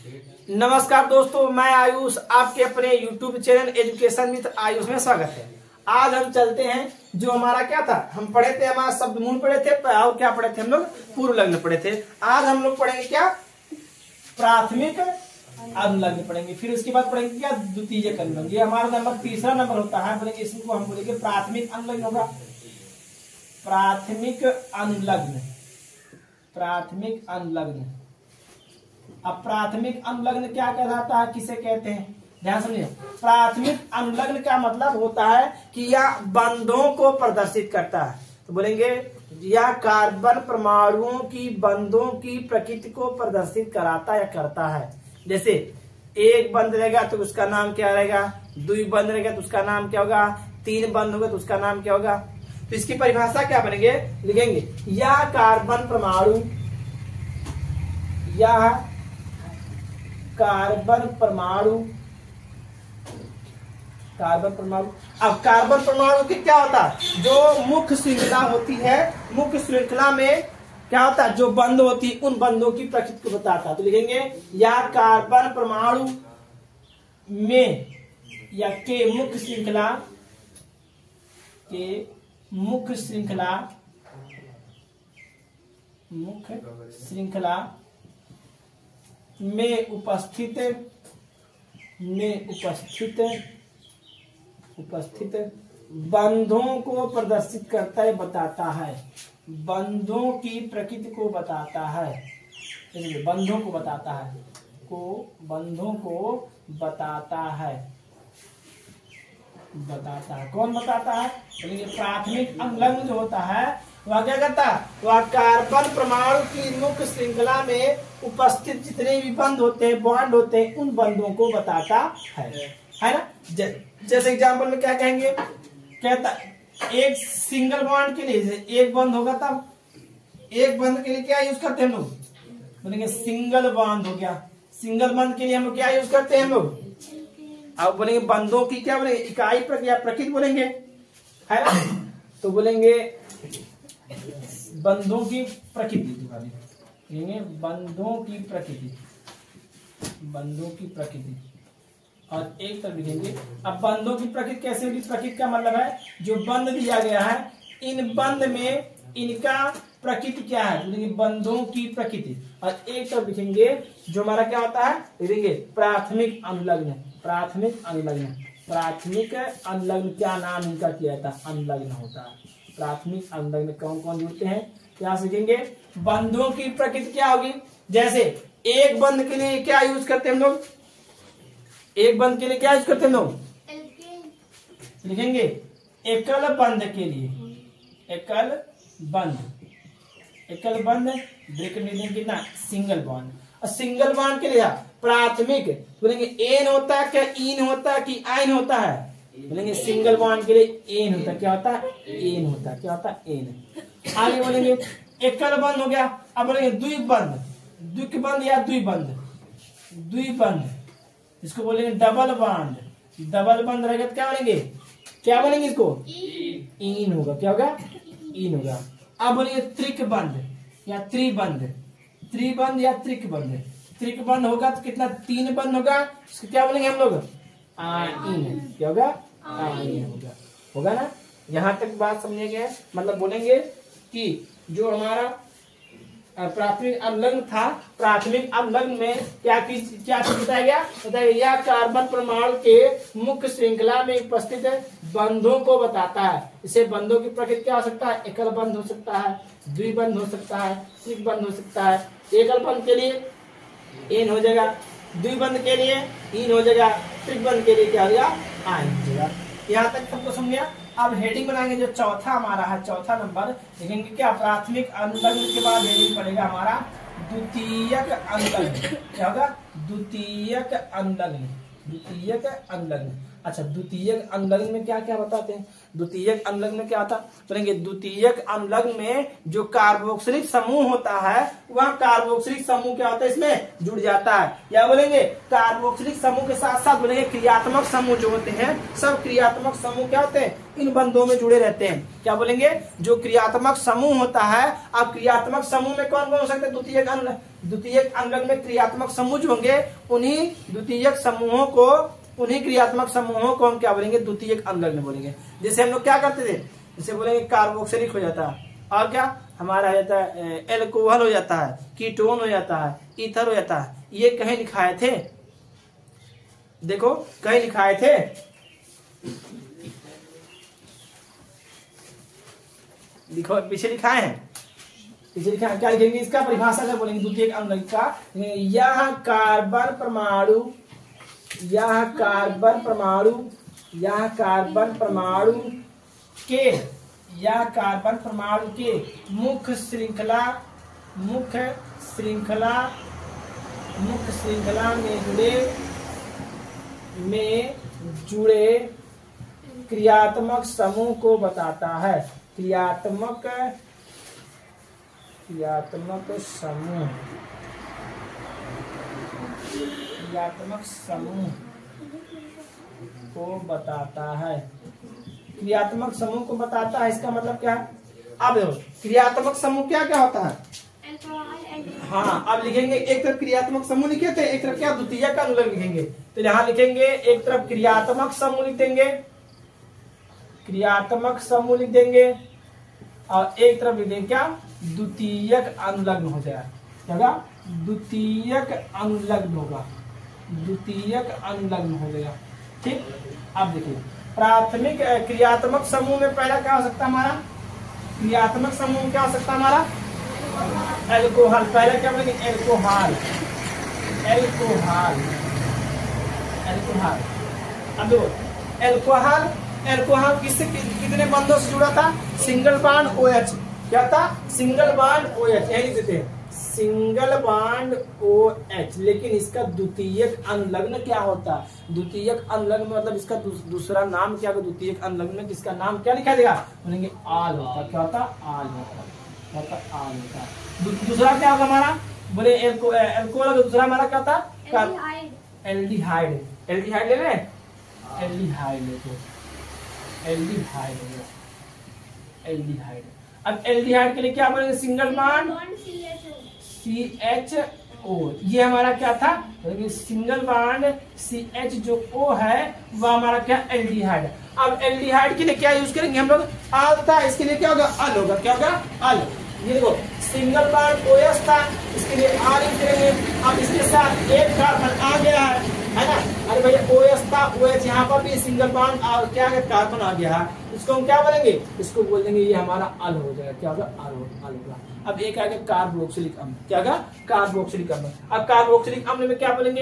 नमस्कार दोस्तों, मैं आयुष आपके अपने YouTube channel education with Ayush में स्वागत है। आज हम चलते हैं, जो हमारा क्या था, हम पढ़े थे, हमारा शब्द मूल पढ़े थे और क्या पढ़े थे हम लोग, पूर्व लग्न पढ़े थे। आज हम लोग पढ़ेंगे क्या, प्राथमिक अनुलग्न पढ़ेंगे। फिर उसके बाद पढ़ेंगे क्या, द्वितीयक अनुलग्न। ये हमारा नंबर तीसरा नंबर होता है, बोलेंगे इसको हम बोलेंगे प्राथमिक अनुलग्न होगा। प्राथमिक अनुलग्न, प्राथमिक अनुलग्न। अब प्राथमिक अनुलग्न क्या कहलाता है, किसे कहते हैं, ध्यान समझिए। प्राथमिक अनुलग्न का मतलब होता है कि यह बंधों को प्रदर्शित करता है। तो बोलेंगे यह कार्बन परमाणुओं की बंधों की प्रकृति को प्रदर्शित कराता या करता है। जैसे एक बंध रहेगा तो उसका नाम क्या रहेगा, दो बंध रहेगा तो उसका नाम क्या होगा, तीन बंध होगा तो उसका नाम क्या होगा। तो इसकी परिभाषा क्या बनेंगे, लिखेंगे यह कार्बन परमाणु, यह कार्बन परमाणु, कार्बन परमाणु। अब कार्बन परमाणु की क्या होता है, जो मुख्य श्रृंखला होती है, मुख्य श्रृंखला में क्या होता है, जो बंध होती है उन बंधों की प्रकृति को बताता है। तो लिखेंगे या कार्बन परमाणु में या के मुख्य श्रृंखला, के मुख्य श्रृंखला, मुख्य श्रृंखला में उपस्थित बंधों को प्रदर्शित करता है, बताता है, बंधों की प्रकृति को बताता है, बंधों को बताता है, बंधों को बताता है, कौन बताता है, प्राथमिक अनुलग्न जो होता है वह क्या करता है, वह कार्बन परमाणु की मुख्य श्रृंखला में उपस्थित जितने भी बंध होते हैं, बॉन्ड होते हैं, उन बंधों को बताता है ना। जैसे एग्जांपल में क्या कहेंगे, कहता एक सिंगल बॉन्ड के लिए एक बंध होगा, तब एक बंध के लिए क्या यूज करते हैं हम लोग, बोलेंगे सिंगल बॉन्ड हो गया। सिंगल बंध के लिए हम लोग क्या यूज करते हैं हम लोग, अब बोलेंगे बंधों की क्या बोलेंगे, इकाई प्रक्रिया प्रकृति बोलेंगे, है ना। तो बोलेंगे बंधों की प्रकृति, बंधों की प्रकृति, बंधों की प्रकृति। और एक तरफ लिखेंगे, अब बंधों की प्रकृति कैसे होगी, प्रकृति का मतलब है जो बंध दिया गया है, इन बंध में इनका प्रकृति क्या है, लिखेंगे बंधों की प्रकृति। और एक तरफ लिखेंगे जो हमारा क्या होता है, लिखेंगे प्राथमिक अनुलग्न, प्राथमिक अनुलग्न। प्राथमिक अनुलग्न क्या नाम इनका किया था, अनुलग्न होता है। प्राथमिक अनुलग्न कौन कौन जुड़ते हैं, क्या सीखेंगे, बंधों की प्रकृति क्या होगी। जैसे एक बंध के लिए क्या यूज करते हैं हम लोग, एक बंध के लिए क्या यूज करते हैं लोग, लिखेंगे एकल बंध के लिए, एकल बंध, एकल बंध ब्रैकेट में कितना, सिंगल बॉन्ड। और सिंगल बॉन्ड के लिए प्राथमिक बोलेंगे एन होता है, क्या इन होता है कि आइन होता है, बोलेंगे सिंगल बॉन्ड के लिए एन होता है, क्या होता है, एन होता है, क्या होता है, एन। आगे बोलेंगे एकल बंध हो गया। अब बोलेंगे द्विबंध, द्विबंध या द्विबंध, द्विबंध इसको बोलेंगे डबल बॉन्ड, डबल बंध रहेगा तो क्या बोलेंगे, क्या बोलेंगे इसको, इन होगा, क्या होगा, इन होगा। अब बोलेंगे त्रिकबंध या त्रिबंध, त्रिबंध या त्रिकबंध, त्रिकबंध होगा तो कितना, तीन बंध होगा, इसको क्या बोलेंगे हम लोग, आइन, क्या होगा, आइन होगा ना। यहाँ तक बात समझे गए, मतलब बोलेंगे कि जो हमारा प्राथमिक अनुलग्न था, प्राथमिक अनुलग्न में क्या चीज बताया गया, बताया यह कार्बन परमाणु के मुख्य श्रृंखला में उपस्थित बंधों को बताता है। इसे बंधों की प्रकृति क्या हो सकता है, एकल बंध हो सकता है, द्विबंध हो सकता है, त्रिबंध हो सकता है। एकल बंध के लिए एन हो जाएगा, द्विबंध के लिए इन हो जाएगा, त्रिबंध के लिए क्या हो जाएगा, आइन हो जाएगा। यहाँ तक सबको समझ गया। अब हेडिंग बनाएंगे, जो चौथा हमारा है, चौथा नंबर लिखेंगे क्या, प्राथमिक अनुलग्न के बाद हेडिंग पड़ेगा हमारा द्वितीयक अनुलग्न। क्या होगा, द्वितीयक अनुलग्न, द्वितीयक अनुलग्न। अच्छा, द्वितीयक अनुलग्न में क्या क्या बताते हैं? द्वितीयक अनुलग्न में क्या आता बोलेंगे? द्वितीयक अनुलग्न में जो कार्बोक्सिलिक समूह होता है वह कार्बोक्सिलिक समूह क्या होता है इसमें जुड़ जाता है। या बोलेंगे कार्बोक्सिलिक समूह के साथ साथ बोलेंगे क्रियात्मक समूह जो होते हैं, सब क्रियात्मक समूह क्या होते हैं? इन बंधों में जुड़े रहते हैं। क्या बोलेंगे? जो क्रियात्मक समूह होता है, अब क्रियात्मक समूह में कौन कौन हो सकते हैं? द्वितीयक अनुलग्न में क्रियात्मक समूह जो होंगे उन्हीं क्रियात्मक समूहों को हम क्या बोलेंगे? द्वितीयक अनुलग्न बोलेंगे। जैसे हम लोग क्या करते थे, जैसे बोलेंगे कार्बोक्सिलिक हो जाता है, और क्या हमारा हो जाता है? एल्कोहल हो जाता है, कीटोन हो जाता है, ईथर हो जाता है। ये कहीं लिखाए थे? देखो कहीं लिखाए थे? लिखो, पीछे लिखाए हैं, पीछे लिखा है। क्या लिखेंगे? इसका परिभाषा क्या बोलेंगे? द्वितीयक अनुलग्न का, यह कार्बन परमाणु के मुख्य श्रृंखला में जुड़े क्रियात्मक समूह को बताता है। क्रियात्मक समूह को बताता है। क्रियात्मक समूह को बताता है, इसका मतलब क्या है? अब देखो क्रियात्मक समूह क्या क्या होता है? हाँ, अब लिखेंगे एक तरफ क्रियात्मक समूह लिखे थे, एक तरफ क्या द्वितीयक अनुलग्न लिखेंगे। तो यहाँ लिखेंगे एक तरफ क्रियात्मक समूह लिख देंगे, क्रियात्मक समूह लिख देंगे, और एक तरफ लिख देंगे क्या? द्वितीयक अनुलग्न हो जाए। क्या? द्वितीयक अनुलग्न होगा, द्वितीयक अनुलग्न हो जाएगा। ठीक, अब देखिए प्राथमिक क्रियात्मक समूह में पहला क्या हो सकता है हमारा? क्रियात्मक समूह में क्या हो सकता है हमारा? एल्कोहल। पहला क्या बोलेंगे? एल्कोहल। अब देखो एल्कोहल किससे कितने बंधों से जुड़ा था? Single bond OH। क्या था? सिंगल बॉन्ड OH, यही लिखते थे सिंगल बॉन्ड OH। लेकिन इसका द्वितीयक अनुलग्न क्या होता? द्वितीयक अनुलग्न मतलब इसका दूसरा नाम क्या होगा? द्वितीयक अनुलग्न में किसका नाम क्या लिखा जाएगा? बोलेंगे आल होता। क्या होता? आल होता। दूसरा क्या होगा हमारा? बोले एल्कोहल, दूसरा हमारा क्या था? एल्डिहाइड। एल्डिहाइड ले रहे? एल्डिहाइड। अब एल्डिहाइड के लिए क्या बोलेंगे? Single bond CHO। ये हमारा क्या था? सिंगल बॉन्ड CH जो O है वह हमारा क्या? एल्डिहाइड। अब एल्डिहाइड के लिए क्या यूज करेंगे हम लोग? आल था, इसके लिए क्या होगा? अल होगा। क्या होगा? अल। ये देखो सिंगल बॉन्ड OH था, इसके लिए आल यूज करेंगे। अब इसके साथ एक कार्बन आ गया है ना? अरे भैया OH था, OH यहाँ पर भी सिंगल बॉन्ड क्या है? कार्बन आ गया है। इसको हम क्या बोलेंगे? इसको बोल देंगे ये हमारा अल हो जाएगा। क्या होगा? अल होगा। अब एक आ गया कार्बोक्सिलिक अम्ल। क्या होगा? कार्बोक्सिलिक अम्ल। अब कार्बोक्सिलिक अम्ल में क्या बोलेंगे?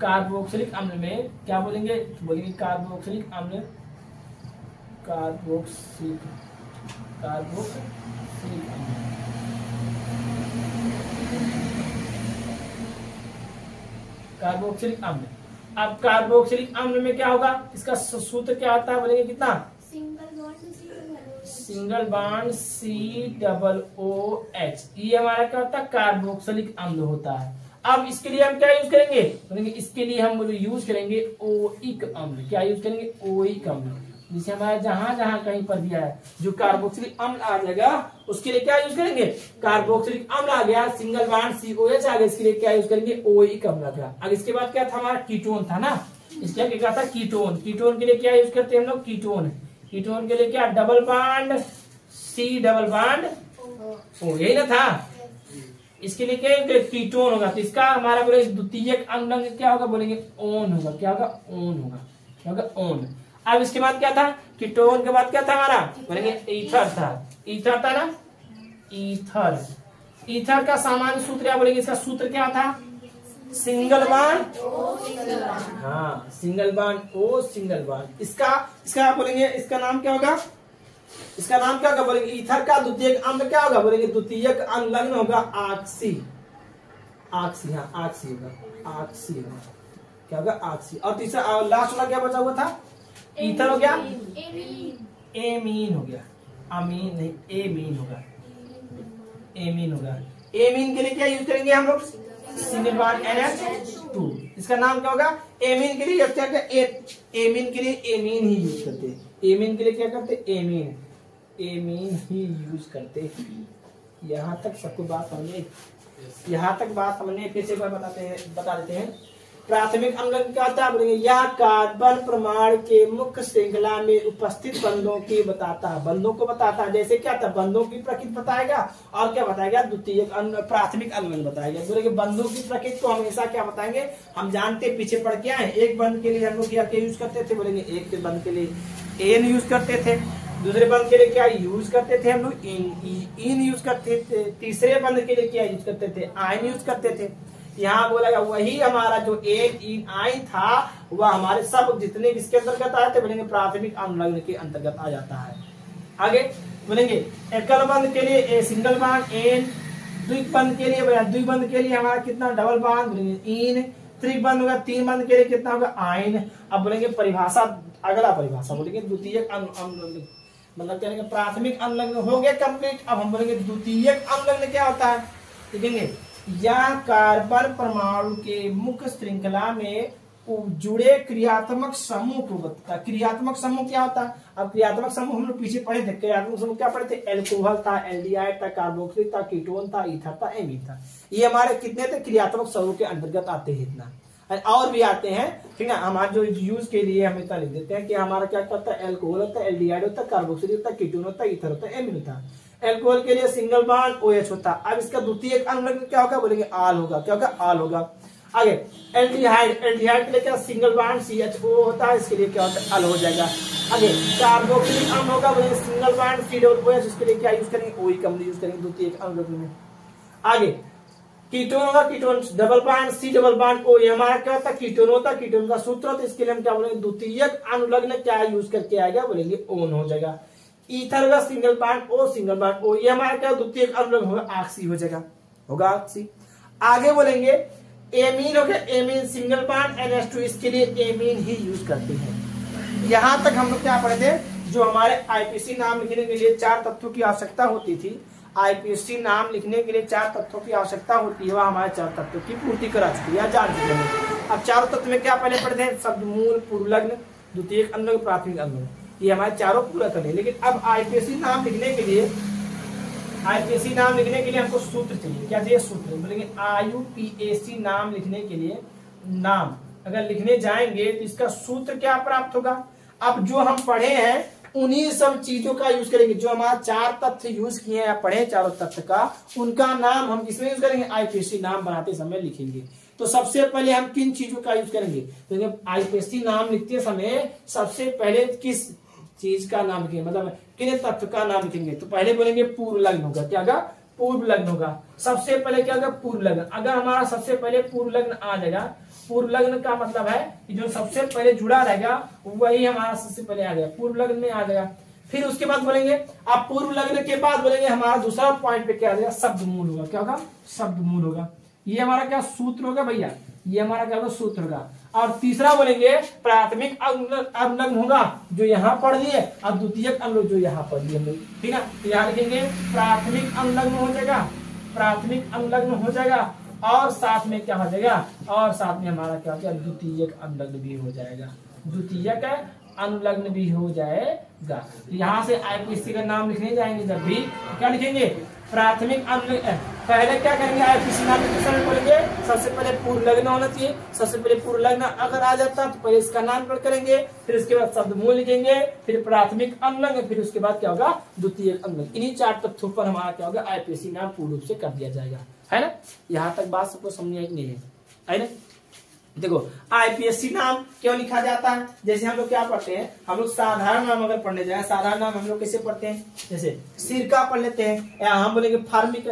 कार्बोक्सिलिक अम्ल में क्या बोलेंगे? बोलेंगे कार्बोक्सिलिक अम्ल, कार्बोक्सिलिक अम्ल। अब कार्बोक्सिलिक अम्ल में क्या होगा? इसका सूत्र क्या आता है? बोलेंगे कितना? Single bond COOH। ये हमारा क्या होता है? कार्बोक्सिलिक अम्ल होता है। अब इसके लिए हम क्या यूज करेंगे? बोलेंगे इसके लिए हम यूज करेंगे ओइक अम्ल। क्या यूज करेंगे? ओइक अम्ल। जिसे हमारा जहां जहां कहीं पर दिया है जो कार्बोक्सिलिक अम्ल आ जाएगा उसके लिए क्या यूज करेंगे? कार्बोक्सिलिक अम्ल आ गया, सिंगल बॉन्ड COH आ गया, इसके लिए क्या यूज करेंगे? ओइक अम्ल आ गया। अब इसके बाद क्या था हमारा? कीटोन था ना, इसके क्या था? कीटोन। कीटोन के लिए क्या यूज करते हैं हम लोग? कीटोन के लिए क्या? Double bond C double bond O, यही ना था? इसके लिए क्या? कीटोन होगा। तो इसका हमारा बोले द्वितीयक अनुलग्न क्या होगा? बोलेंगे ओन होगा। क्या होगा? ओन होगा। क्या होगा? ओन। अब इसके बाद क्या था? कीटोन के बाद क्या था हमारा? बोलेंगे ईथर था। ईथर था ना? ईथर का सामान्य सूत्र क्या बोलेंगे? इसका सूत्र क्या था? सिंगल बॉन्ड, हाँ single bond O single bond. इसका बोलेंगे, इसका नाम क्या होगा? इसका नाम क्या होगा? बोलेंगे ईथर का द्वितीयक अम्ल क्या होगा? बोलेंगे द्वितीयक अनुलग्न होगा ऑक्सी। हाँ ऑक्सी होगा। क्या होगा ऑक्सी। और तीसरा लास्ट वाला क्या बचा हुआ था, ईथर हो गया, एमीन हो गया, अमीन नहीं एमीन होगा, एमीन होगा। एमीन के लिए क्या यूज करेंगे हम लोग, सिंगल बॉन्ड NH2। इसका नाम क्या होगा, एमीन के लिए क्या एमीन के लिए एमीन ही यूज करते हैं, एमीन के लिए क्या करते, एमीन ही यूज करते। यहाँ तक सबको बात समझे, यहाँ तक बात समझने फिर से एक बार बता देते हैं। प्राथमिक अम्ल क्या होता है बोलेंगे, यह कार्बन परमाणु के मुख्य श्रृंखला में उपस्थित बंधों की बताता है, बंधों को बताता है। जैसे क्या था, बंधों की प्रकृति बताएगा और क्या बताएगा, द्वितीयक प्राथमिक अम्ल बताएगा। बोलेंगे बंधों की प्रकृति को हमेशा क्या बताएंगे, हम जानते पीछे पढ़ के आए। एक बंध के लिए हम लोग क्या यूज करते थे, बोलेंगे एक के बंध के लिए एन यूज करते थे, दूसरे बंध के लिए क्या यूज करते थे हम लोग, इन यूज करते थे, तीसरे बंध के लिए क्या यूज करते थे, आयन यूज करते थे। यहाँ बोलेगा वही हमारा जो एन इन आयन था वह हमारे सब जितने इसके अंतर्गत आए थे, बोलेंगे प्राथमिक अम्ल के अंतर्गत आ जाता है। आगे बोलेंगे एकल बंध के लिए सिंगल बॉन्ड एन, द्विबंध के लिए द्विबंध के लिए हमारा कितना डबल बॉन्ड, बोलेंगे इन, त्रिबंध होगा, तीन बंध के लिए कितना होगा आयन। अब बोलेंगे परिभाषा, अगला परिभाषा बोलेंगे द्वितीयक अम्ल, मतलब क्या प्राथमिक अम्ल हो गया कंप्लीट। अब हम बोलेंगे द्वितीयक अम्ल क्या होता है, देखेंगे यह कार्बन परमाणु के मुख्य श्रृंखला में जुड़े क्रियात्मक समूह को बताता है। क्रियात्मक समूह क्या होता है, अब क्रियात्मक समूह हम लोग पीछे पढ़े थे, क्रियात्मक समूह क्या पढ़े थे, एल्कोहल था, एल्डिहाइड था, कार्बोक्सिल था, कीटोन था, ईथर था, एमीन था। ये हमारे कितने थे, क्रियात्मक समूह के अंतर्गत आते हैं इतना, और भी आते हैं, ठीक है। हमारे जो यूज के लिए हम इतना लिख देते हैं कि हमारा क्या करता है, एल्कोहल होता है, एल्डिहाइड होता है, कार्बोक्सिल होता है, कीटोन होता है, ईथर होता है, एमीन होता है। एल्कोहल के लिए सिंगल बॉन्ड OH होता है। अब इसका द्वितीयक अम्ल क्या होगा, बोलेंगे आल होगा, क्या होगा, आल होगा। आगे एल्डिहाइड, एल्डिहाइड के लिए क्या सिंगल बॉन्ड CHO होता है, इसके लिए क्या होता है, अल हो जाएगा। आगे कार्बोक्सिलिक अम्ल होगा, बोलेंगे सिंगल बॉन्ड COOH, इसके लिए क्या यूज करेंगे, OH अम्ल यूज करेंगे द्वितीयक अम्ल में। आगे कीटोन होगा, ketone double bond C double bond O, हमारा क्या होता है, कीटोन होता है, कीटोन का सूत्र होता है, इसके लिए हम क्या बोलेंगे, द्वितीयक अनुलग्न क्या यूज करके आएगा, बोलेंगे ओन हो जाएगा। ईथर का single bond O, single bond O, ये हमारा क्या द्वितीयक अनुलग्न होगा, ऑक्सी हो जाएगा, होगा ऑक्सी। आगे बोलेंगे एमीन हो गया, एमीन सिंगल बॉन्ड NH2, इसके लिए एमीन ही यूज करते हैं। यहां तक हम लोग क्या पढ़े थे, जो हमारे IPC नाम लिखने के लिए 4 तत्वों की आवश्यकता होती थी, IPC नाम लिखने के लिए 4 तत्वों की आवश्यकता होती है, वह हमारे 4 तत्वों की पूर्ति करा चुकी है, जान चुके हैं। अब 4 तत्व में क्या पहले पढ़े थे, शब्द मूल, पूर्वलग्न, द्वितीयक अम्ल, प्राथमिक अम्ल, ये हमारे चारों पूरा करने। लेकिन अब IPC नाम लिखने के लिए, IPC नाम लिखने के लिए हमको सूत्र चाहिए। क्या चाहिए, सूत्र। बोलेंगे IUPAC नाम लिखने के लिए, नाम अगर लिखने जाएंगे तो इसका सूत्र क्या प्राप्त होगा। अब जो हम पढ़े हैं उन्हीं सब चीजों का यूज करेंगे, जो हमारा 4 तथ्य यूज किए हैं, पढ़े चारों तथ्य का, उनका नाम हम किसमें यूज करेंगे, IPC नाम बनाते समय लिखेंगे। तो सबसे पहले हम किन चीजों का यूज करेंगे, तो IPC नाम लिखते समय सबसे पहले किस चीज का नाम लिखेंगे, मतलब किन तत्व का नाम लिखेंगे। तो पहले बोलेंगे पूर्व लग्न होगा, क्या होगा, पूर्व लग्न होगा। सबसे पहले क्या होगा, पूर्व लग्न। अगर हमारा सबसे पहले पूर्व लग्न आ जाएगा, पूर्व लग्न का मतलब है कि जो सबसे पहले जुड़ा रहेगा वही हमारा सबसे पहले आ गया, पूर्व लग्न में आ जाएगा। फिर उसके बाद बोलेंगे, अब पूर्व लग्न के बाद बोलेंगे हमारा दूसरा पॉइंट पे क्या आ जाएगा, शब्द मूल होगा, क्या होगा, शब्द मूल होगा। ये हमारा क्या सूत्र होगा भैया, ये हमारा क्या होगा, सूत्र होगा। और तीसरा बोलेंगे प्राथमिक अम्ल होगा, जो यहाँ पढ़ दिए, और द्वितीयक अम्ल जो यहाँ पढ़ दिए हम लोग, ठीक है। तो यहाँ लिखेंगे प्राथमिक अम्ल हो जाएगा, प्राथमिक अम्ल हो जाएगा, और साथ में क्या हो जाएगा, और साथ में हमारा क्या हो जाएगा, द्वितीयक अम्ल भी हो जाएगा, द्वितीयक अनुलग्न भी हो जाएगा। तो यहाँ से IPC का नाम लिखने जाएंगे जब भी क्या लिखेंगे, प्राथमिक अम्ल। पहले क्या करेंगे, IPC नाम लिखते समय बोलेंगे सबसे पहले पूर्व लग्न होना चाहिए। सबसे पहले पूर्व लग्न अगर आ जाता तो पहले इसका नामकरण करेंगे, फिर उसके बाद शब्द मूल लिखेंगे, फिर प्राथमिक अम्ल, फिर उसके बाद क्या होगा, द्वितीयक अम्ल। इन्हीं 4 तथ्यों पर हमारा क्या होगा, IPC नाम पूर्ण रूप से कर दिया जाएगा, है ना। यहाँ तक बात सबको समझ आई नहीं है ना। देखो IPSC नाम क्यों लिखा जाता है, जैसे हम लोग क्या पढ़ते हैं, हम लोग साधारण नाम अगर पढ़ने जाए, साधारण नाम हम लोग कैसे पढ़ते हैं, जैसे सिरका पढ़ लेते हैं, या हम बोलेंगे फार्मिक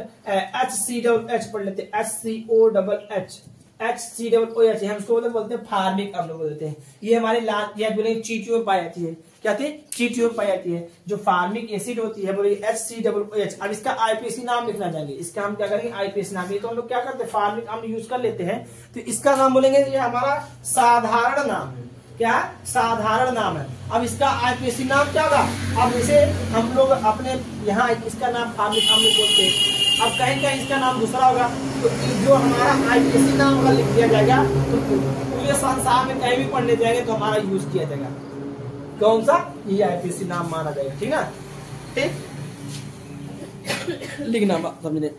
HCOH पढ़ लेते हैं, HCOHH, HCOOH, हम उसको बोलते हैं फार्मिक अम्ल बोलते हैं। ये हमारे बोलेंगे चीटियों में पाई जाती है। क्या थी, चींटियों में पाई जाती है। जो फार्मिक एसिड होती है बोले HCOOH। अब इसका आईपीएसी नाम लिखना चाहेंगे, इसका हम क्या करेंगे, आईपीएसी नाम। तो हम लोग क्या करते हैं, फार्मिक अम्ल यूज कर लेते हैं, तो इसका नाम बोलेंगे, ये हमारा साधारण नाम है। क्या साधारण नाम है। अब इसका आईपीएसी नाम क्या होगा, अब इसे हम लोग अपने यहाँ इसका नाम फार्मिक अम्ल बोलते हैं, अब कहीं कहीं इसका नाम दूसरा होगा, तो जो हमारा आईपीएसी नाम होगा लिख दिया जाएगा, तो पूरे संसार में कहीं भी पढ़ने जाएंगे तो हमारा यूज किया जाएगा, कौन सा, ये आईपीएसी नाम माना जाएगा। ठीक है, ठीक लिखना समझने।